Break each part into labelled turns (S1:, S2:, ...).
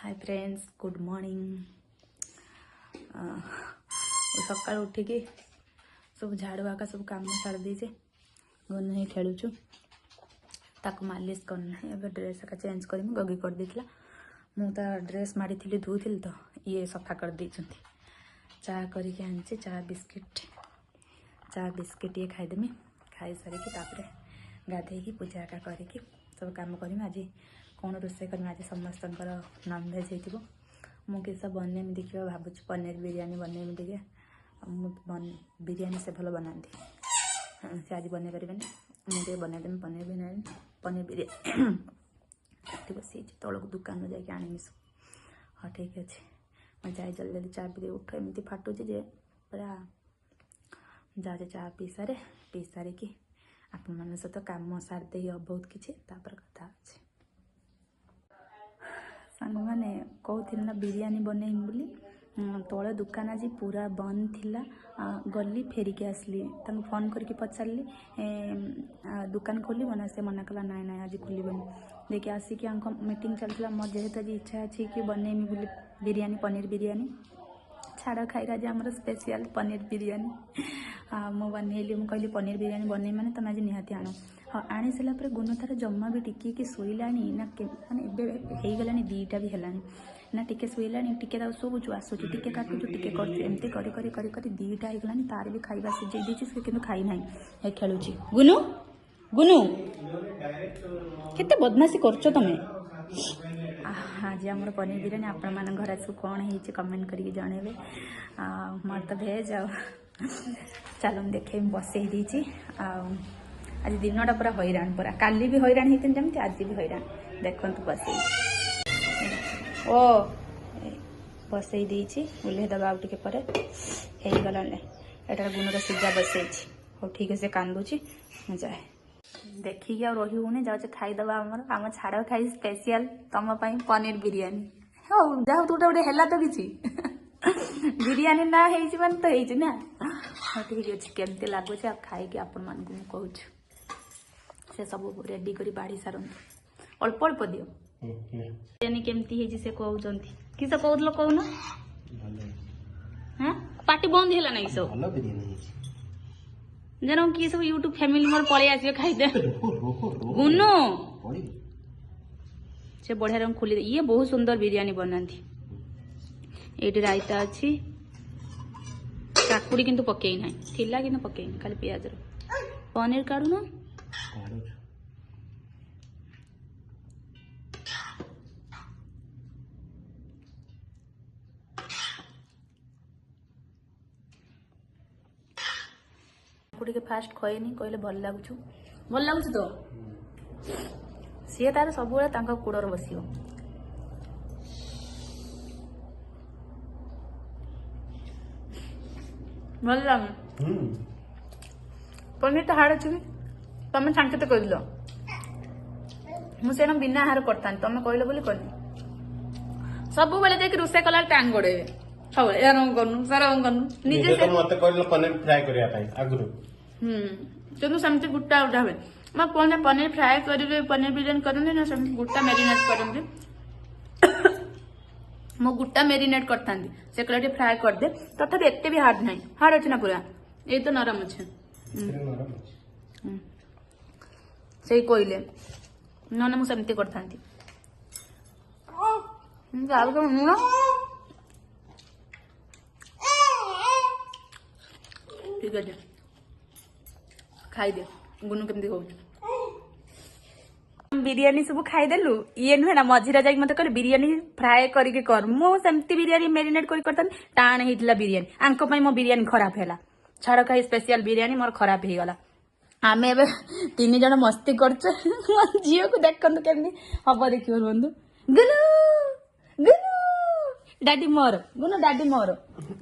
S1: Hi friends good morning. सकाल उठिकी सब झाड़ू आका सब काम सारी देचे गन ही खेलुचु ताको मालिश करना एवं ड्रेस का चेंज कर गगी कर देथिला मु ता ड्रेस माड़ी थी धोती तो ये सफा कर देछंती। चा करके आनचे चा बिस्किट ये खाईदेमी खाई सारिकी तापरे गाधे पूजा का करके सब काम करमी। आज कौन रोषे करमी आज समस्त नॉनवेज हो मुझे बने देखिए भावुँ पनीर बिरयानी बन टे बिरयानी से भल बनाती से आज बन पारे मुझे बनईदेमी पनीर बिरयानी बस तौक दुकान में जाके आनी सब। हाँ ठीक अच्छे मैं जाए जल्दी जल्दी चा पी उठ एमती फाटुची जे पूरा जाए चा पी सारिकी आपण मान सहित काम सारदे बहुत किसी कथा अच्छे सांग मैंने कहते ना बिरयानी बनईम बोली तले दुकान आज पूरा बंद थिला गली फेरिकी आसली फोन करके पचारि दुकान खोल ना से मना कला ना ना आज खोलबनी देखिए आसिक मीटिंग चलता मोर जेहेतु आज इच्छा अच्छी कि बनईमी बोली बिरयानी पनीर बिरयानी छाड़ खाई आज आम स्पेशल पनीर बिरयानी मु बनइली मुझे कहली पनीर बिरयानी बनई मैंने तुम आज निहाती आण। हाँ आनी सारापर गुण तार जमा भी टिके शोलानी ना मानने होगलानी दीटा भी है ना टिके शोलानी टिके शोबुचु आसुचु टिके काटुचु टिके करमती कर दीटा होगलानी तार भी खाଇବା सीझे देछि से किंतु खाई ना हे खेलुची। गुनु गुनु केते बदमाशी करछो तमे। आज आम पनीर बिरयानी आपण मान घर सब कौन है कमेंट करके जनइबे मोर तो भेज आ चलो देखे बसई देछि आज दिनटा पूरा हैरान पूरा काली भी हैरान होती जमी आज भी हैरान देखु बसई ओ बसई देछि उल्हे दबा आउ टिके परे हे गला एटार गुणर सीजा बसई हो ठीक से कांदुची जाए देखिए और रही होने जाऊे खाईदबा आम छाड़ खाई स्पेशल तुम पनीर बिरयानी हाँ जाओ तू गोटे है तो किसी बिरयानी ना मान तो ना। हाँ ठीक अच्छे केमती लगुच खाई आपण मान कहूँ से सब रेडी कर बाढ़ी सारंतु अल्प अल्प दियो बिरयानी केमती से कहते कि सब कहल कौन हाँ पार्टी बंद है ना सब जन किए सब यूट्यूब फैमिली मोर पलि आस खाईदे गुनो से बढ़िया रंग खोली ये बहुत सुंदर बिरयानी बनाती ये रायता अच्छी काकुड़ी किंतु पकई ना थिला कि पकई खाली पियाज पनीर काढ़ू ना के फास्ट खयनी कहले भल लगुच तो सी तार सब कूड़र बस भल लगे पनीर तो हाड़ अच्छी तुम सांके तो कहल मुझे बिना आहार करता तुम कहल बोली कहनी सब बेले जाकि रोषे कला टांग गोड़े सब करनु सारा करनु निजे मत कहल पनीर फ्राई करिया पई आगुरु किंतु सेमती गुट्टा उठा हुए मैं कहना पनीर फ्राए करेंगे पनीर बिरयानी करते ना सेमती गुट्टा मेरिनेट करेंगे मो गुट्टा मेरिनेट करता से कहले फ्राए कर दे तथापि एते भी हार्ड नहीं हार्ड अच्छे ना पूरा ये तो नरम अच्छे से कहले ना ना मुझे करता ठीक है खाई दे गुनु केमती कहूँ बिरयानी सब खाईदेलु ये नुहे ना मझीरा जाक मत कह बिरयानी फ्राए करके कर मुझे बिरयानी मेरिनेट करता टाण होता बिरयानी आंक मो बिरयानी खराब है छाड़ खाई स्पेशल बिरयानी मोर खराब हो गला आम ए तीन जन मस्ती कर झी को देखते केमती हम देखिए बंधु गुनु गुनु डाडी मोर गुनु डाडी मोर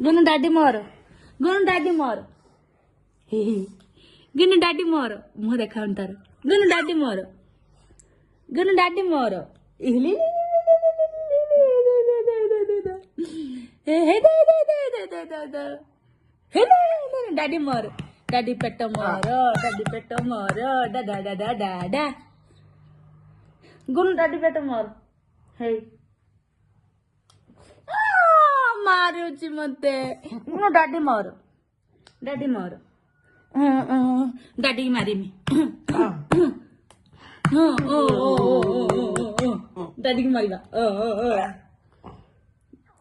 S1: गुनु डाडी मोर गुनु डाडी मोर गुनु डाडी मोर मुह देखा तार गुनु डाडी मोर गुनु डाडी मोर डाडी मोर डाडी पेट मोर दादा दादा दादा गुनु डाडी पेट मोर हे ମାରୁଛି ମତେ ଡାଡି ମୋର ଡାଡି ମାରିମି ଡାଡି ମାରିବା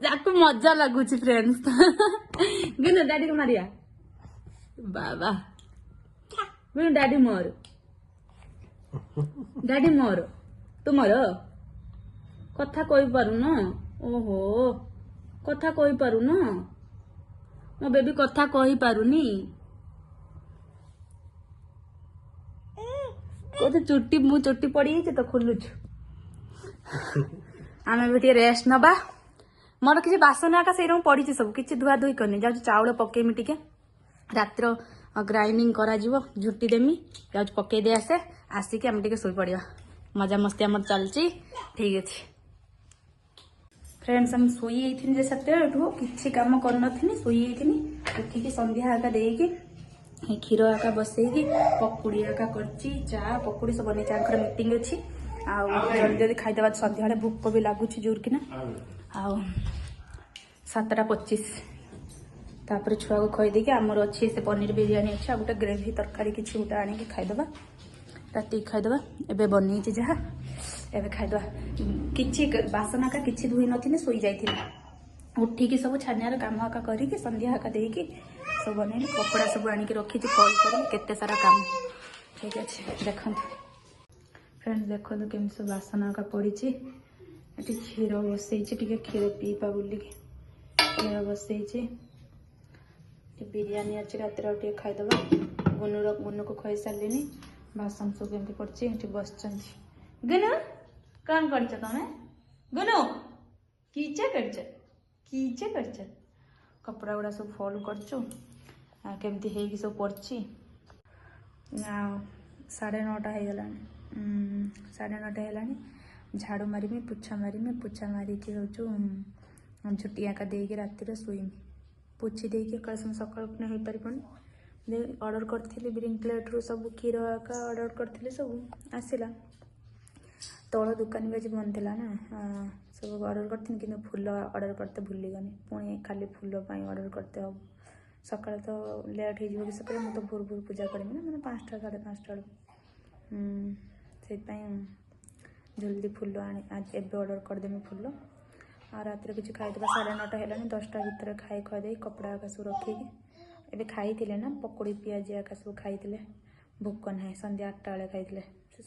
S1: ତାକୁ ମଜା ଲାଗୁଛି ଫ୍ରେଣ୍ଡସ୍ କିନ୍ତୁ ଡାଡି ମାରିବା ବାବା ଡାଡି ମୋର ତୁମର କଥା କହିପାରୁନ ଓହୋ କଥା କହିପାରୁନ ମୋ ବେବି କଥା କହିପାରୁନି ଚୁଟି ମୁଁ ଚୁଟି ପଡିଯାଇଛି ତ ଖୋଲୁଛୁ ଆମେ ଏବେ ଟିକେ ରେଷ୍ଟ ନବା ମୋର କିଛି ବାସନ ଆକା ସେଇଟା ପଡିଛି ସବୁ କିଛି ଧୁଆ ଧୁଇ କରିନି ଯାଉଛି ଚାଉଳ ପକେଇମି ଟିକେ ରାତିର ଗ୍ରାଇଣ୍ଡିଙ୍ଗ କରାଯିବ ଝୁଟି ଦେମି ଯାଉଛି ପକେଇ ଦେଇ ଆସେ ଆସିକି ଆମେ ଟିକେ ଶୋଇପଡ଼ିବା ମଜାମସ୍ତି ଆମର ଚାଲିଛି ଠିକ ଅଛି फ्रेंड्स हम शोई जे सेतु किसी कम करनी शोई उठिकी संध्या आका देकी क्षीर आका बसैकी पकुड़ी आका करची चा पकुड़ी सब बनी चार मीटिंग अच्छी आउ जल्दी जल्दी खाईदे संध्या भूक भी लगुच जोर कि 7:25 तापर छुआ को खुईदे आमर अच्छी से पनीर बिरियानी अच्छे गोटे ग्रेवी तरकारी किसी गोटे आणिकी खाईदे राति खाईदे एवं बनी जहाँ एवं खाईदे कि बासन आका कि धुई नी शोई जाइए उठिकी सब छानियार काम आका करके संध्या आका देकी सब बन कपड़ा सब आनिक रखी कल कर केते सारा काम ठीक अच्छे देखते फ्रेंड्स देखो केमी सब बासन आका पड़ी क्षीर बसई क्षीर पीपा बोलिकी क्षीर बसई बिरियानी अच्छे रात खाईदे गुनु को खुई सारे बासन सब केमती पड़ी बस गुनु कौन कर तमें गुनु कीचे कर कपड़ा गुड़ा सब फॉलो करमती है सब पड़ी 9:30 हो गला 9:30 है झाड़ू मारिमी पुछा मारिकी हूँ झुटी आका देकी रातिर शोईमी पोछी देकी कल सकाल पुणी हो पारबनी ऑर्डर करी ब्रिंकलेट रू सब क्षीर आका ऑर्डर करी सब आसला तल दुकान भी आज बंद थी ना सब ऑर्डर करती कि फूल ऑर्डर करते भूलीगनी पुणी खाली फूल ऑर्डर करते हम सकाल तो लेट हो सकाल मुझे भोर भोर पूजा करमी ना मैंने 5टा 5:30 से जल्दी फूल आज एवं ऑर्डर करदेमी फूल आ रात किसी खाईदे 9:30 है 10टा भितर खाई खुदे कपड़ा आका सब रखिकी एवं खाई ना पकोड़ी पियाज आका सब खाई भोक ना संध्या 8टा बेले खाई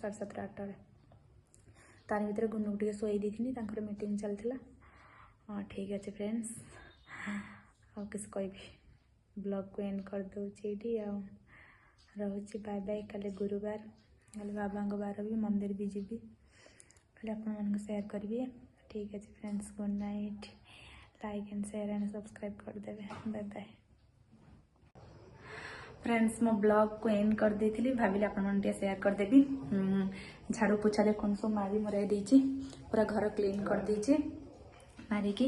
S1: 7:30 8टा तार भर गुनु टे शोई देथिनी मीटिंग चलता हाँ ठीक अच्छे फ्रेंड्स आ किस कह ब्लॉग को एंड कर दूची रोचे बाय बाय कल गुरुवार कल बाबा बार भी मंदिर भी जीवी कल आपण शेयर करी ठीक अच्छे friends good night like and share and subscribe करदे बाय बाय फ्रेंड्स मो ब्लॉग को एंड कर देती भाविले आपटे शेयर करदेवी झाड़ू पोछा देखो सब मारी मराई देची पूरा घर क्लीन कर देची मारिकी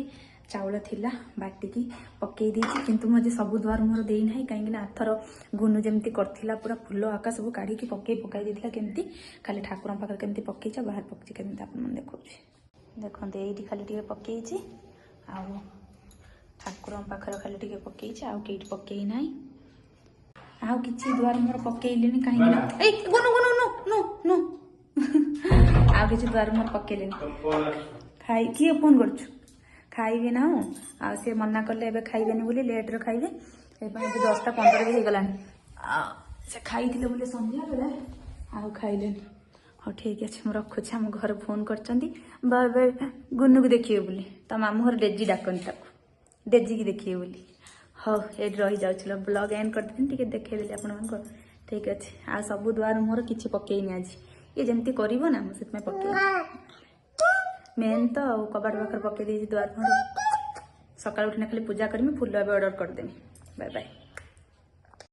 S1: चाउल थिला बाटिकी पकई देची किंतु मुझे सब द्वार मोर देना कहीं आथर गुनु जमती करथिला पूरा फूल आका सब काढ़ी पकई देथिला केमती खाली ठाकुर पाखे केमती पकई बाहर पकई केमती आप देखो देखते ये खाली टे पकई ठाकुर पाखर खाली टे पकई आउ कई पकई ना आउ किसी द्वार मोर पकईले कहीं आउ किसी द्वार मोर पकईले खाई किए फोन कर खाइबे ना आ से मना कले एबे खाइबेनी बोली लेट्रे खाइबे 10:15 भी हो गलानी से खाई बोले संध्या बेला आउ खाइले हाँ ठीक अच्छे मुझे रखुच्छे आम घर फोन कर बाय बाय गुनु को देखिए बोली तो मामू घर डेजी डाकनी डेजी की देखिए बोली हाँ ये रही जाऊँ ब्लॉग एंड करदेनी देखदेली आप ठीक अच्छे आ सब द्वार मोर किसी पकईनी आज ये जमती कर ना मुझे पकई मेन तो कबाट पाखे पकई द्वार मोर सकाल उठिना खाली पूजा करमी फूल ऑर्डर करदेमी बाय बाय।